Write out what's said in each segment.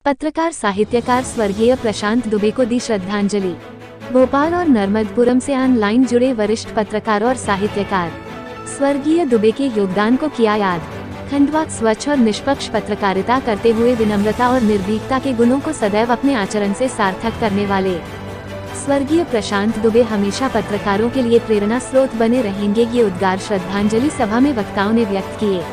पत्रकार साहित्यकार स्वर्गीय प्रशांत दुबे को दी श्रद्धांजलि। भोपाल और नर्मदपुरम से ऑनलाइन जुड़े वरिष्ठ पत्रकार और साहित्यकार स्वर्गीय दुबे के योगदान को किया याद। खंडवा स्वच्छ और निष्पक्ष पत्रकारिता करते हुए विनम्रता और निर्भीकता के गुणों को सदैव अपने आचरण से सार्थक करने वाले स्वर्गीय प्रशांत दुबे हमेशा पत्रकारों के लिए प्रेरणा स्रोत बने रहेंगे। ये उद्गार श्रद्धांजलि सभा में वक्ताओं ने व्यक्त किए।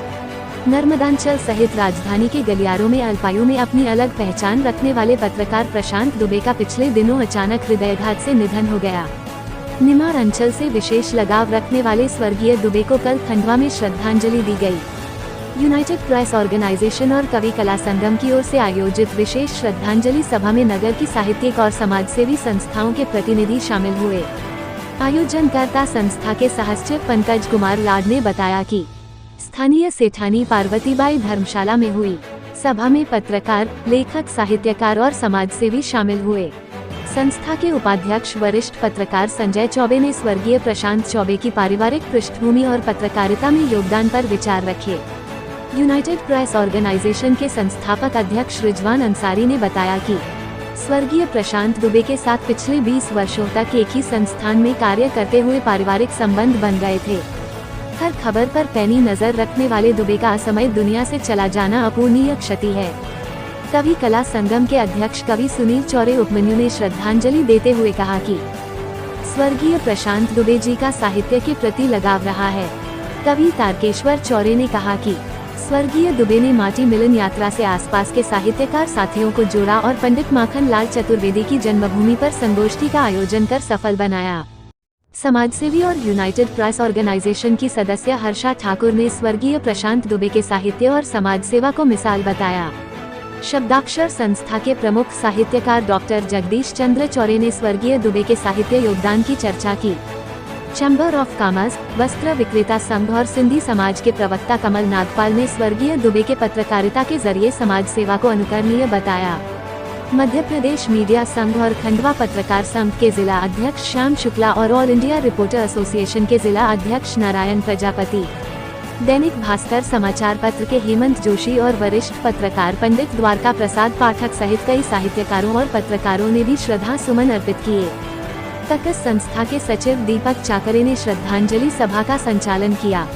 नर्मदांचल सहित राजधानी के गलियारों में अल्पायु में अपनी अलग पहचान रखने वाले पत्रकार प्रशांत दुबे का पिछले दिनों अचानक हृदयाघात से निधन हो गया। निमाड़ अंचल से विशेष लगाव रखने वाले स्वर्गीय दुबे को कल खंडवा में श्रद्धांजलि दी गई। यूनाइटेड प्रेस ऑर्गेनाइजेशन और कवि कला संगम की ओर से आयोजित विशेष श्रद्धांजलि सभा में नगर की साहित्यिक और समाजसेवी संस्थाओं के प्रतिनिधि शामिल हुए। आयोजनकर्ता संस्था के सहसचिव पंकज कुमार लाड ने बताया कि स्थानीय सेठानी पार्वतीबाई धर्मशाला में हुई सभा में पत्रकार, लेखक, साहित्यकार और समाजसेवी शामिल हुए। संस्था के उपाध्यक्ष वरिष्ठ पत्रकार संजय चौबे ने स्वर्गीय प्रशांत चौबे की पारिवारिक पृष्ठभूमि और पत्रकारिता में योगदान पर विचार रखे। यूनाइटेड प्रेस ऑर्गेनाइजेशन के संस्थापक अध्यक्ष रिजवान अंसारी ने बताया कि स्वर्गीय प्रशांत दुबे के साथ पिछले 20 वर्षों तक एक ही संस्थान में कार्य करते हुए पारिवारिक संबंध बन गए थे। हर खबर पर पैनी नजर रखने वाले दुबे का असमय दुनिया से चला जाना अपूरणीय क्षति है। कवि कला संगम के अध्यक्ष कवि सुनील चौरे उपमन्यु ने श्रद्धांजलि देते हुए कहा कि स्वर्गीय प्रशांत दुबे जी का साहित्य के प्रति लगाव रहा है। कवि तारकेश्वर चौरे ने कहा कि स्वर्गीय दुबे ने माटी मिलन यात्रा से आसपास के साहित्यकार साथियों को जोड़ा और पंडित माखन लाल चतुर्वेदी की जन्मभूमि पर संगोष्ठी का आयोजन कर सफल बनाया। समाजसेवी और यूनाइटेड प्रेस ऑर्गेनाइजेशन की सदस्य हर्षा ठाकुर ने स्वर्गीय प्रशांत दुबे के साहित्य और समाज सेवा को मिसाल बताया। शब्दाक्षर संस्था के प्रमुख साहित्यकार डॉक्टर जगदीश चंद्र चौरे ने स्वर्गीय दुबे के साहित्य योगदान की चर्चा की। चैम्बर ऑफ कॉमर्स, वस्त्र विक्रेता संघ और सिंधी समाज के प्रवक्ता कमल नागपाल ने स्वर्गीय दुबे के पत्रकारिता के जरिए समाज सेवा को अनुकरणीय बताया। मध्य प्रदेश मीडिया संघ और खंडवा पत्रकार संघ के जिला अध्यक्ष श्याम शुक्ला और ऑल इंडिया रिपोर्टर एसोसिएशन के जिला अध्यक्ष नारायण प्रजापति, दैनिक भास्कर समाचार पत्र के हेमंत जोशी और वरिष्ठ पत्रकार पंडित द्वारका प्रसाद पाठक सहित कई साहित्यकारों और पत्रकारों ने भी श्रद्धा सुमन अर्पित किए। तकस संस्था के सचिव दीपक चाकरे ने श्रद्धांजलि सभा का संचालन किया।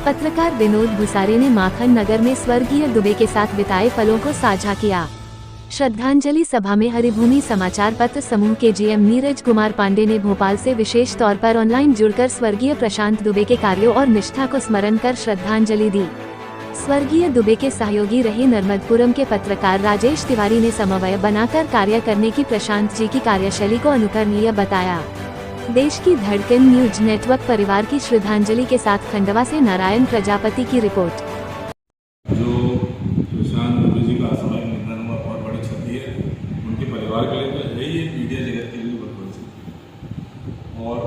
पत्रकार विनोद भुसारे ने माखन नगर में स्वर्गीय दुबे के साथ बिताए पलों को साझा किया। श्रद्धांजलि सभा में हरिभूमि समाचार पत्र समूह के जीएम नीरज कुमार पांडे ने भोपाल से विशेष तौर पर ऑनलाइन जुड़कर स्वर्गीय प्रशांत दुबे के कार्यों और निष्ठा को स्मरण कर श्रद्धांजलि दी। स्वर्गीय दुबे के सहयोगी रहे नर्मदपुरम के पत्रकार राजेश तिवारी ने समन्वय बनाकर कार्य करने की प्रशांत जी की कार्यशैली को अनुकरणीय बताया। देश की धड़कन न्यूज नेटवर्क परिवार की श्रद्धांजलि के साथ खंडवा से नारायण प्रजापति की रिपोर्ट। जो प्रशांत दुबे जी का असमय निधन हुआ बहुत बड़ी क्षति है उनके परिवार के लिए, तो है ही मीडिया जगत के लिए बहुत बड़ी क्षति। और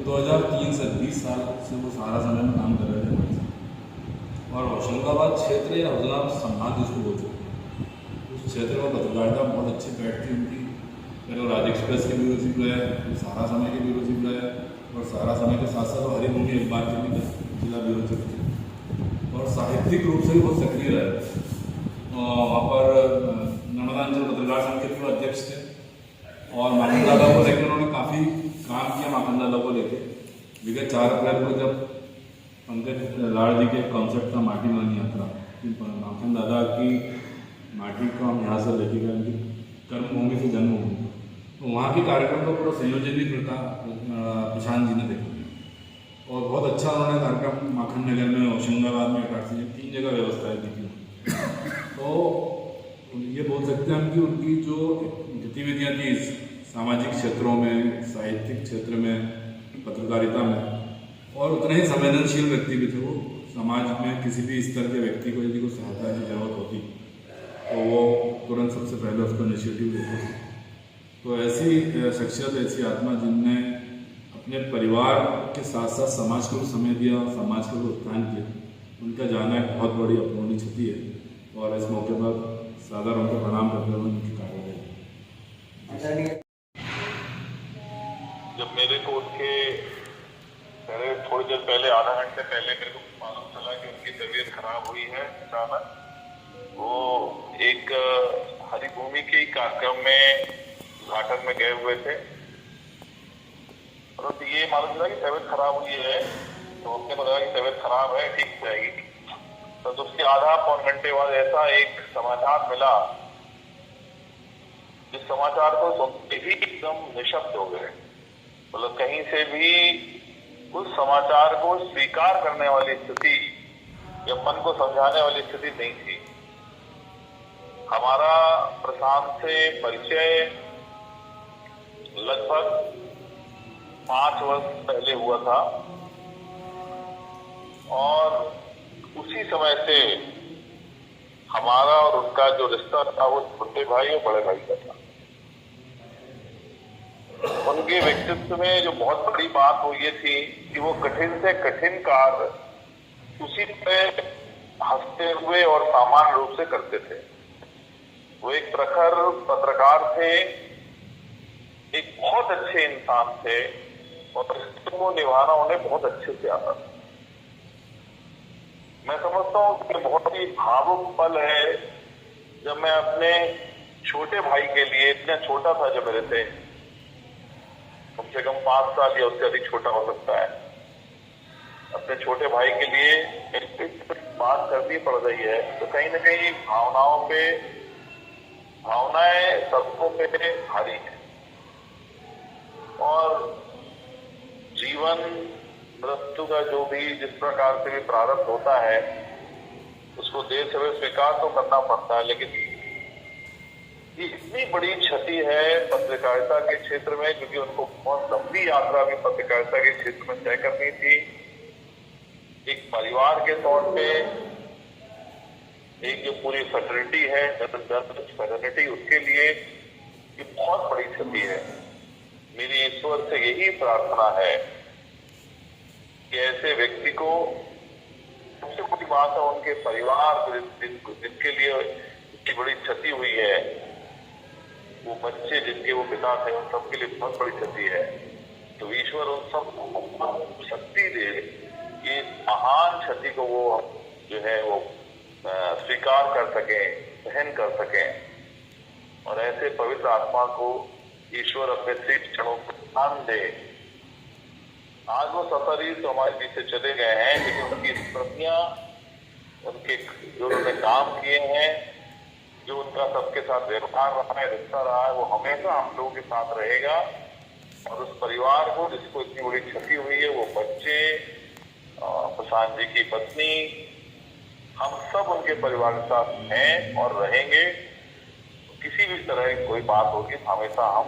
2003 से 20 साल से वो सारा समय में काम कर रहे थे और होशंगाबाद क्षेत्र या हुजलाबाद संभाग जिसको बोलते हैं उस क्षेत्र में पत्रकारिता बहुत अच्छी बैठती उनकी। फिर वो राज एक्सप्रेस के ब्यूरो चीफ रहे, सारा समय के ब्यूरो चीफ रहे और सारा समय के साथ साथ हरिभूमि अखबार के भी जिला ब्यूरो चीफ थे और साहित्यिक रूप से भी बहुत सक्रिय रहे। वहाँ पर नर्मदांचल पत्रकार संघ के भी अध्यक्ष थे और माखन दादा को लेकर उन्होंने काफ़ी काम किया। माखन दादा को लेकर विगत 4 अप्रैल को जब पंकज लाड़ जी के कॉन्सेप्ट था माटी मिलन यात्रा, माखन दादा की माटी को हम यहाँ से लेके गए उनकी कर्मभूमि से जन्मभूमि, तो वहाँ के कार्यक्रम का पूरा संयोजन भी करता प्रशांत जी ने देखा और बहुत अच्छा उन्होंने कार्यक्रम माखन नगर में, होशंगाबाद में, काटसी में 3 जगह व्यवस्थाएं की थी। तो ये बोल सकते हैं हम कि उनकी जो गतिविधियाँ थी सामाजिक क्षेत्रों में, साहित्यिक क्षेत्र में, पत्रकारिता में और उतने ही संवेदनशील व्यक्ति भी थे। वो समाज में किसी भी स्तर के व्यक्ति को यदि कोई सहायता की जरूरत होती तो वो तुरंत सबसे पहले उसको इनिशिएटिव लेते थे। तो ऐसी शख्सियत, ऐसी आत्मा जिनने अपने परिवार के साथ साथ समाज को भी समय दिया, समाज को भी उत्थान किया, उनका जाना एक बहुत बड़ी अपूरणीय क्षति है और इस मौके पर सादर उनको प्रणाम करते हुए उनकी कार्रवाई। जब मेरे को उनके थोड़ी देर पहले, आधा घंटे पहले मेरे को मालूम चला कि उनकी तबीयत खराब हुई है अचानक, वो एक हरि कार्यक्रम में उद्घाटन में गए हुए थे। परंतु ये मालूम चला कि तबीयत खराब हुई है, तो उसने बताया कि तबीयत खराब है, ठीक हो जाएगी। तो उसके आधा पौन घंटे बाद ऐसा एक समाचार मिला, जिस समाचार को सुनते ही एकदम निशब्द हो गए। मतलब कहीं से भी उस समाचार को स्वीकार करने वाली स्थिति या मन को समझाने वाली स्थिति नहीं थी। हमारा प्रशांत से परिचय लगभग 5 वर्ष पहले हुआ था और उसी समय से हमारा और उनका जो रिश्ता था वो छोटे भाई और बड़े भाई का था। उनके व्यक्तित्व में जो बहुत बड़ी बात वो ये थी कि वो कठिन से कठिन कार्य उसी पे हंसते हुए और सामान्य रूप से करते थे। वो एक प्रखर पत्रकार थे, एक बहुत अच्छे इंसान थे और इसको निभाना उन्हें बहुत अच्छे से आता था। मैं समझता हूँ कि बहुत ही भावुक पल है जब मैं अपने छोटे भाई के लिए, इतना छोटा था जब मेरे से, कम से कम 5 साल या उससे अधिक छोटा हो सकता है, अपने छोटे भाई के लिए एक बात करनी पड़ रही है, तो कहीं ना कहीं भावनाएं सबको पे भारी है। और जीवन मृत्यु का जो भी जिस प्रकार से भी प्रारब्ध होता है उसको देर से स्वीकार तो करना पड़ता है, लेकिन ये इतनी बड़ी क्षति है पत्रकारिता के क्षेत्र में, क्योंकि उनको बहुत लंबी यात्रा भी पत्रकारिता के क्षेत्र में तय करनी थी। एक परिवार के तौर पे एक जो पूरी फैटर्निटी है, फैटर्निटी, उसके लिए ये बहुत बड़ी क्षति है। मेरी ईश्वर से यही प्रार्थना है कि ऐसे व्यक्ति को, सबसे बड़ी बात है उनके परिवार जिनके लिए इतनी बड़ी क्षति हुई है, वो बच्चे जिनके वो पिता थे, उन सबके लिए बहुत बड़ी क्षति है। तो ईश्वर उन सबको शक्ति दे कि महान क्षति को वो जो है वो स्वीकार कर सके, सहन कर सके, और ऐसे पवित्र आत्मा को ईश्वर अपने शीश चरणों को ध्यान दे। आज वो सफरी तो हमारे बीच से चले गए हैं, लेकिन उनकी स्मृतियां, उनके जो उन्होंने काम किए हैं, जो उनका सबके साथ व्यवहार रहा है, रिश्ता रहा है, वो हमेशा हम लोगों के साथ रहेगा। और उस परिवार को जिसको इतनी बड़ी क्षति हुई है, वो बच्चे, प्रशांत जी की पत्नी, हम सब उनके परिवार के साथ हैं और रहेंगे। किसी भी तरह की कोई बात होगी हमेशा हम